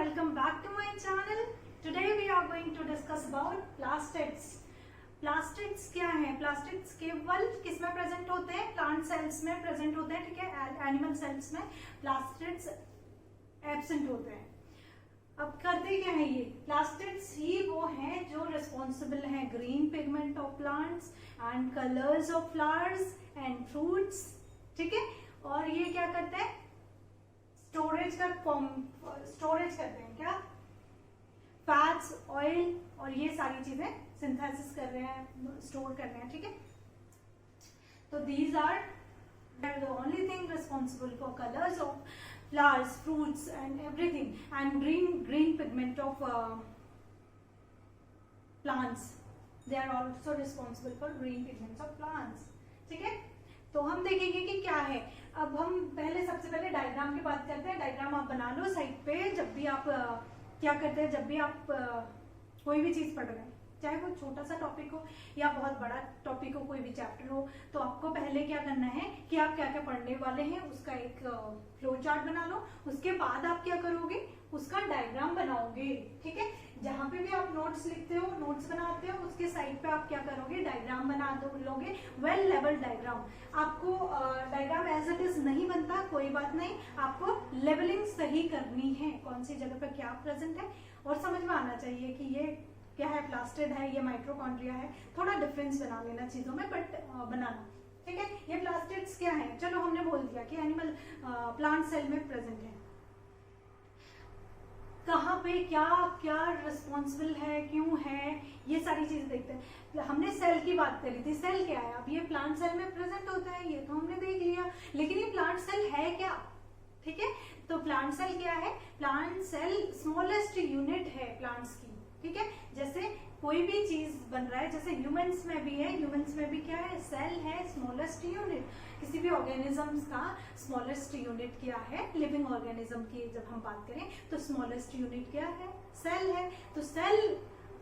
welcome back to my channel. Today we are going to discuss about plastids. Plastids क्या है? Plastids केवल किस में प्रेजेंट होते हैं? प्लांट सेल्स में प्रेजेंट होते हैं, ठीक है। एनिमल सेल्स में प्लास्टिड्स एब्सेंट होते हैं। अब करते क्या है ये प्लास्टिड्स ही वो हैं जो रिस्पॉन्सिबल हैं green pigment of plants and colours of flowers and fruits, ठीक है। और ये क्या करते हैं? स्टोरेज करते हैं, क्या? फैट्स, ऑयल और ये सारी चीजें सिंथेसिस कर रहे हैं, स्टोर कर रहे हैं, ठीक है। तो these are the only thing responsible for colours of flowers, fruits and everything, and green pigment of plants. They are also responsible for green pigments of plants, ठीक है। तो हम देखेंगे कि क्या है। अब हम सबसे पहले डायग्राम की बात करते हैं। डायग्राम आप बना लो साइड पे। जब भी आप क्या करते हैं, जब भी आप कोई भी चीज पढ़ रहे हैं, चाहे वो छोटा सा टॉपिक हो या बहुत बड़ा टॉपिक हो, कोई भी चैप्टर हो, तो आपको पहले क्या करना है कि आप क्या क्या पढ़ने वाले हैं उसका एक फ्लो चार्ट बना लो। उसके बाद आप क्या करोगे, उसका डायग्राम बनाओगे, ठीक है। जहां पे भी आप नोट्स लिखते हो, नोट्स बनाते हो, उसके साइड पे आप क्या करोगे, डायग्राम बना लोगे, वेल लेवल डायग्राम। आपको डायग्राम एज इट इज नहीं बनता, कोई बात नहीं, आपको लेवलिंग सही करनी है, कौन सी जगह पे क्या प्रेजेंट है, और समझ में आना चाहिए कि ये क्या है, प्लास्टिड है, ये माइटोकॉन्ड्रिया है। थोड़ा डिफरेंस बना लेना चीजों में, बट बनाना, ठीक है। ये प्लास्टिड्स क्या है, चलो हमने बोल दिया कि एनिमल प्लांट सेल में प्रेजेंट है। कहाँ पे क्या क्या रिस्पॉन्सिबल है, क्यों है, ये सारी चीजें देखते हैं। हमने सेल की बात करी थी, सेल क्या है? अब ये प्लांट सेल में प्रेजेंट होता है, ये तो हमने देख लिया, लेकिन ये प्लांट सेल है क्या, ठीक है। तो प्लांट सेल क्या है? प्लांट सेल स्मॉलेस्ट यूनिट है प्लांट्स की, ठीक है। जैसे कोई भी चीज बन रहा है, जैसे ह्यूमंस में भी है, ह्यूमंस में भी क्या है, सेल है, स्मॉलेस्ट यूनिट। किसी भी ऑर्गेनिजम्स का स्मॉलेस्ट यूनिट क्या है, लिविंग ऑर्गेनिज्म की जब हम बात करें तो स्मॉलेस्ट यूनिट क्या है, सेल है। तो सेल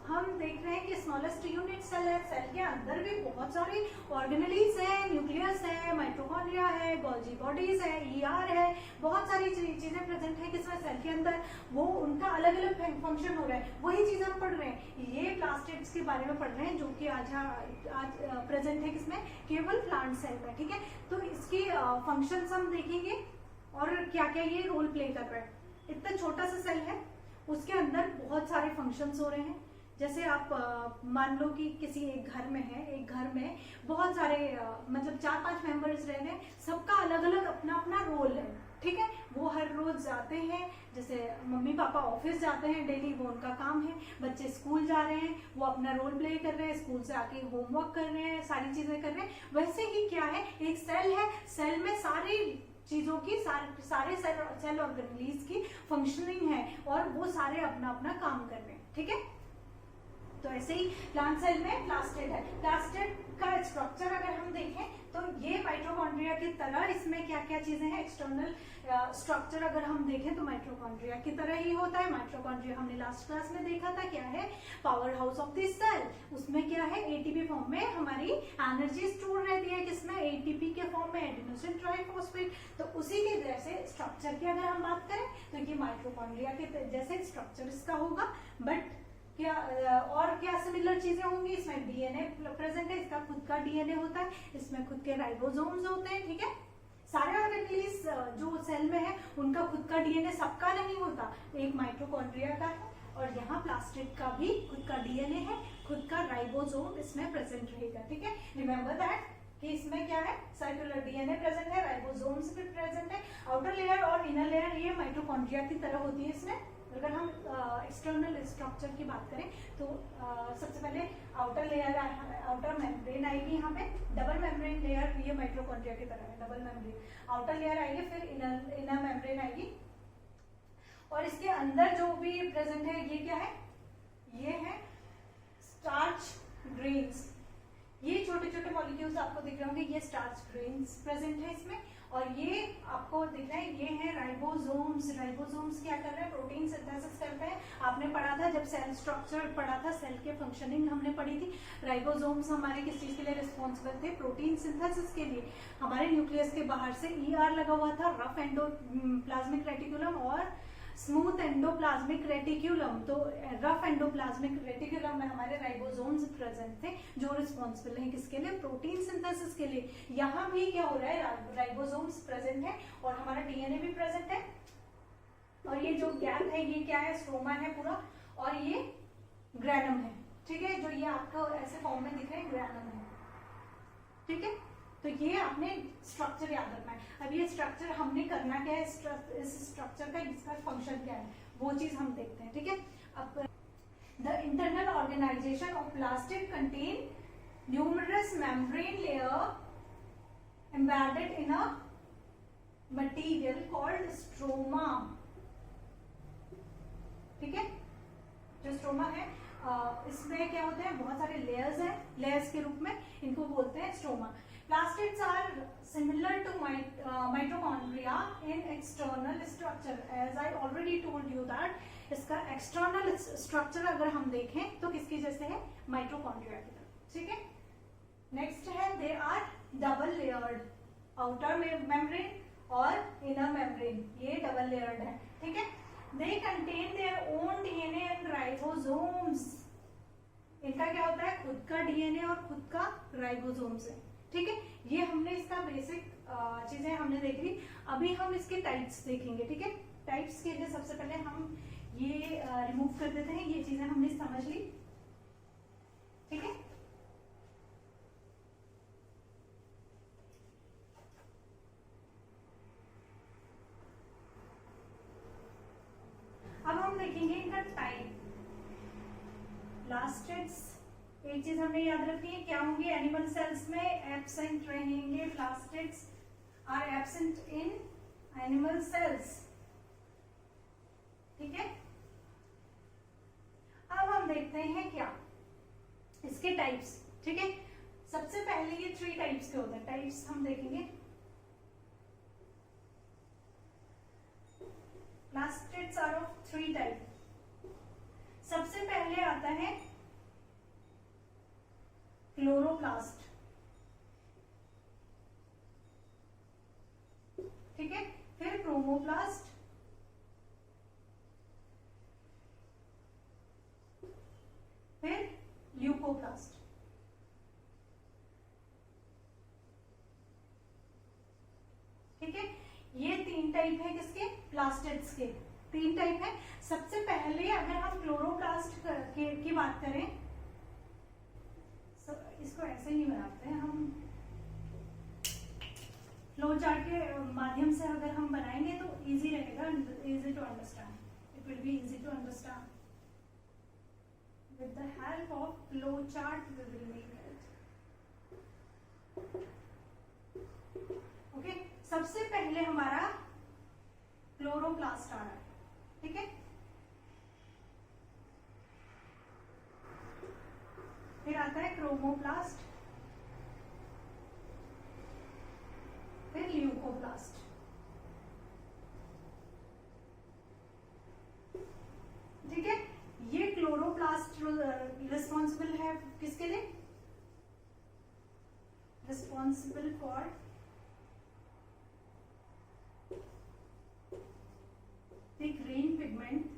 हम देख रहे हैं कि स्मॉलेस्ट यूनिट सेल है। सेल के अंदर भी बहुत सारी ऑर्गेनेलीज है, न्यूक्लियस है, माइटोकॉन्ड्रिया है, गोल्जी बॉडीज है, ईआर है, बहुत सारी चीजें प्रेजेंट है किसमें, सेल के अंदर। वो उनका अलग अलग फंक्शन हो रहा है, वही चीज हम पढ़ रहे हैं। ये प्लास्टिड्स के बारे में पढ़ रहे हैं जो कि आज प्रेजेंट है किसमें, केवल प्लांट सेल में, ठीक है। तो इसकी फंक्शंस हम देखेंगे और क्या क्या ये रोल प्ले कर रहा है। इतना छोटा सा सेल है, उसके अंदर बहुत सारे फंक्शंस हो रहे हैं। जैसे आप मान लो कि किसी एक घर में है, एक घर में बहुत सारे मतलब 4-5 मेंबर्स रह रहे हैं, सबका अलग अलग अपना अपना रोल है, ठीक है। वो हर रोज जाते हैं, जैसे मम्मी पापा ऑफिस जाते हैं डेली, वो उनका काम है। बच्चे स्कूल जा रहे हैं, वो अपना रोल प्ले कर रहे हैं, स्कूल से आके होमवर्क कर रहे हैं, सारी चीजें कर रहे हैं। वैसे ही क्या है, एक सेल है, सेल में सारी चीजों की सारे सेल ऑर्गेनेलीज की फंक्शनिंग है और वो सारे अपना अपना काम कर रहे हैं, ठीक है। तो ऐसे ही प्लांट सेल में प्लास्टिड है। प्लास्टिड का स्ट्रक्चर अगर हम देखें तो ये माइटोकॉन्ड्रिया की तरह, इसमें क्या क्या चीजें हैं, एक्सटर्नल स्ट्रक्चर अगर हम देखें तो माइटोकॉन्ड्रिया की तरह ही होता है। माइटोकॉन्ड्रिया हमने लास्ट क्लास में देखा था, क्या है, power house of the cell. उसमें क्या है, एटीपी फॉर्म में हमारी एनर्जी स्टोर रहती है, किसमें, एटीपी के फॉर्म में, एडिनोसिन ट्राइफॉस्फेट। तो उसी के जैसे स्ट्रक्चर की अगर हम बात करें तो ये माइटोकॉन्ड्रिया के जैसे स्ट्रक्चर इसका होगा। बट क्या और क्या सिमिलर चीजें होंगी, इसमें डीएनए प्रेजेंट है, इसका खुद का डीएनए होता है, इसमें खुद के राइबोसोम्स होते हैं, ठीक है। सारे ऑर्गेनेलीज जो सेल में है उनका खुद का डीएनए सबका नहीं होता, एक माइटोकॉन्ड्रिया का है, और यहाँ प्लास्टिड का भी खुद का डीएनए है, खुद का राइबोसोम इसमें प्रेजेंट रहेगा, ठीक है। रिमेम्बर दैट कि इसमें क्या है, सर्कुलर डीएनए प्रेजेंट है, राइबोसोम्स भी प्रेजेंट है। आउटर लेयर और इनर लेयर ये माइटोकॉन्ड्रिया की तरह होती है इसमें। अगर हम एक्सटर्नल स्ट्रक्चर की बात करें तो सबसे पहले आउटर लेयर, आउटर मेम्ब्रेन आएगी, यहाँ पे डबल मेम्ब्रेन लेयर, ये माइटोकॉन्ड्रिया की तरह है, डबल मेम्ब्रेन। आउटर लेयर आएगी, फिर इनर मेम्ब्रेन आएगी, और इसके अंदर जो भी प्रेजेंट है ये क्या है, ये है स्टार्च ग्रेन्स। ये छोटे छोटे मॉलिक्यूल्स आपको दिख रहे होंगे, ये स्टार्च ग्रेन्स प्रेजेंट है इसमें। और ये आपको दिख रहा है, ये है राइबोसोम्स। राइबोसोम्स क्या कर रहे हैं, प्रोटीन सिंथेसिस करते हैं। आपने पढ़ा था जब सेल स्ट्रक्चर पढ़ा था, सेल के फंक्शनिंग हमने पढ़ी थी। राइबोसोम्स हमारे किस चीज के लिए रिस्पॉन्सिबल थे, प्रोटीन सिंथेसिस के लिए। हमारे न्यूक्लियस के बाहर से ईआर लगा हुआ था, रफ एंडोप्लाज्मिक रेटिकुलम, और स्मूथ एंडोप्लाज्मिक रेटिक्यूलम, तो रफ एंडोप्लाज्मिक रेटिक्यूलम में हमारे राइबोसोम्स प्रेजेंट थे जो रिस्पॉन्सिबल हैं किसके लिए, प्रोटीन सिंथेसिस के लिए। यहाँ भी क्या हो रहा है, राइबोसोम्स प्रेजेंट है और हमारा डीएनए भी प्रेजेंट है, और ये जो गैप है ये क्या है, स्ट्रोमा है पूरा, और ये ग्रैनम है, ठीक है, जो ये आपको ऐसे फॉर्म में दिख रहे हैं ग्रैनम है, ठीक है। तो ये आपने स्ट्रक्चर याद रखना है। अब ये स्ट्रक्चर हमने करना क्या है, इस स्ट्रक्चर का इसका फंक्शन क्या है वो चीज हम देखते हैं, ठीक है। अब the internal organisation of plastid contain numerous membrane layer embedded in a material called stroma, ठीक है। जो स्ट्रोमा है इसमें क्या होते हैं, बहुत सारे लेयर्स हैं, लेयर्स के रूप में इनको बोलते हैं stroma. Plastids are similar to mitochondria in external structure. As I already told you that इसका external structure अगर हम देखें तो किसकी जैसे है, माइटोकॉन्ड्रिया की तरह, ठीक है। नेक्स्ट है they are double layered, outer membrane और inner membrane, ये double layered है, ठीक है। They contain their own DNA and ribosomes. इनका क्या होता है, खुद का डीएनए और खुद का राइबोसोम्स है, ठीक है। ये हमने इसका बेसिक चीजें हमने देख ली। अभी हम इसके टाइप्स देखेंगे, ठीक है। टाइप्स के लिए सबसे पहले हम ये रिमूव कर देते हैं, ये चीजें हमने समझ ली, ठीक है। अब हम देखेंगे इनका टाइप। प्लास्टिड्स, एक चीज हमने याद रखनी है, क्या होंगे, एनिमल सेल्स में एब्सेंट रहेंगे, plastids are absent in animal cells, ठीक है। अब हम देखते हैं क्या इसके टाइप्स, ठीक है। सबसे पहले ये 3 टाइप्स के होते हैं, टाइप्स हम देखेंगे। Plastids are of 3 type. सबसे पहले आता है क्लोरोप्लास्ट, ठीक है। फिर क्रोमोप्लास्ट, फिर ल्यूकोप्लास्ट, ठीक है। ये 3 टाइप है किसके, प्लास्टिड्स के 3 टाइप है। सबसे पहले अगर हम क्लोरोप्लास्ट की बात करें, इसको ऐसे नहीं बनाते हैं हम, फ्लो चार्ट के माध्यम से अगर हम बनाएंगे तो इजी रहेगा, easy to understand, it will be easy to understand. With the help of flow chart we will make it, okay. सबसे पहले हमारा क्लोरोप्लास्ट आ रहा है, ठीक है। फिर आता है क्रोमोप्लास्ट, फिर ल्यूकोप्लास्ट, ठीक है। ये क्लोरोप्लास्ट रिस्पॉन्सिबल है किसके लिए, responsible for the green pigment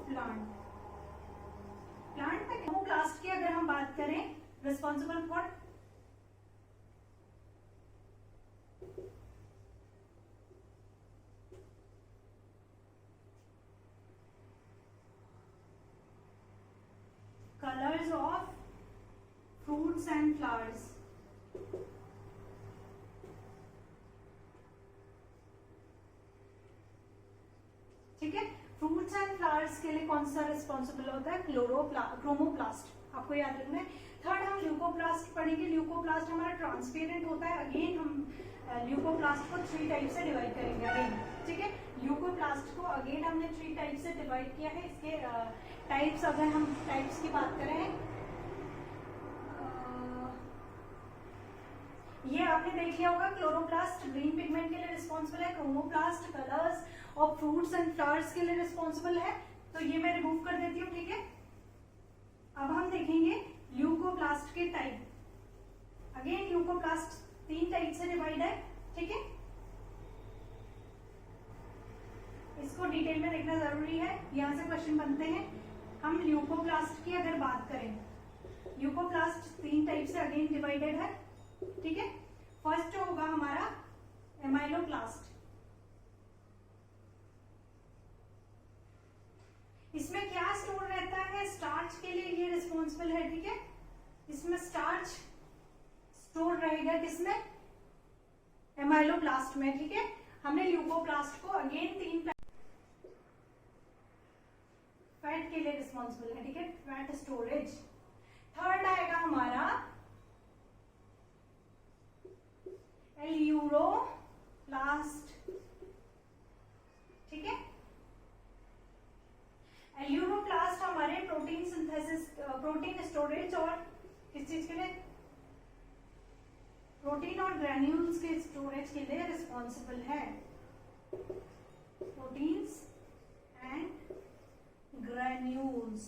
plant. Plant में क्लोरोप्लास्ट की अगर हम बात करें, responsible for colours of fruits and flowers, ठीक है। फ्रूट्स एंड फ्लावर्स के लिए कौन सा रिस्पॉन्सिबल होता है, क्रोमोप्लास्ट, आपको याद रखना है। थर्ड हम ल्यूकोप्लास्ट पढ़ेंगे। ल्यूकोप्लास्ट हमारा ट्रांसपेरेंट होता है। अगेन हम ल्यूकोप्लास्ट को 3 टाइप से डिवाइड करेंगे अगेन, ठीक है। ल्यूकोप्लास्ट को अगेन हमने 3 टाइप से डिवाइड किया है। इसके टाइप्स, अगर हम टाइप्स की बात करें, ये आपने देख लिया होगा, क्लोरोप्लास्ट ग्रीन पिगमेंट के लिए रिस्पॉन्सिबल है, क्रोमोप्लास्ट कलर्स और फ्रूट्स एंड फ्लावर्स के लिए रिस्पॉन्सिबल है, तो ये मैं रिमूव कर देती हूँ, ठीक है। अब हम देखेंगे ल्यूकोप्लास्ट के टाइप। अगेन ल्यूकोप्लास्ट 3 टाइप से डिवाइड है, ठीक है। इसको डिटेल में देखना जरूरी है, यहाँ से क्वेश्चन बनते हैं। हम ल्यूकोप्लास्ट की अगर बात करें, ल्यूकोप्लास्ट 3 टाइप से अगेन डिवाइडेड है, ठीक है। फर्स्ट होगा हमारा एमाइलोप्लास्ट। इसमें क्या स्टोर रहता है, स्टार्च के लिए ये रिस्पॉन्सिबल है, ठीक है। इसमें स्टार्च स्टोर रहेगा किसमें, एमाइलोप्लास्ट में, ठीक है। हमने ल्यूकोप्लास्ट को अगेन 3 फैट के लिए रिस्पॉन्सिबल है, ठीक है, फैट स्टोरेज। थर्ड आएगा हमारा एल्यूरोप्लास्ट, ठीक है। एल्यूरोप्लास्ट हमारे प्रोटीन सिंथेसिस, प्रोटीन स्टोरेज और किस चीज के लिए, प्रोटीन और ग्रैन्यूल्स के स्टोरेज के लिए रिस्पॉन्सिबल है। Proteins and granules,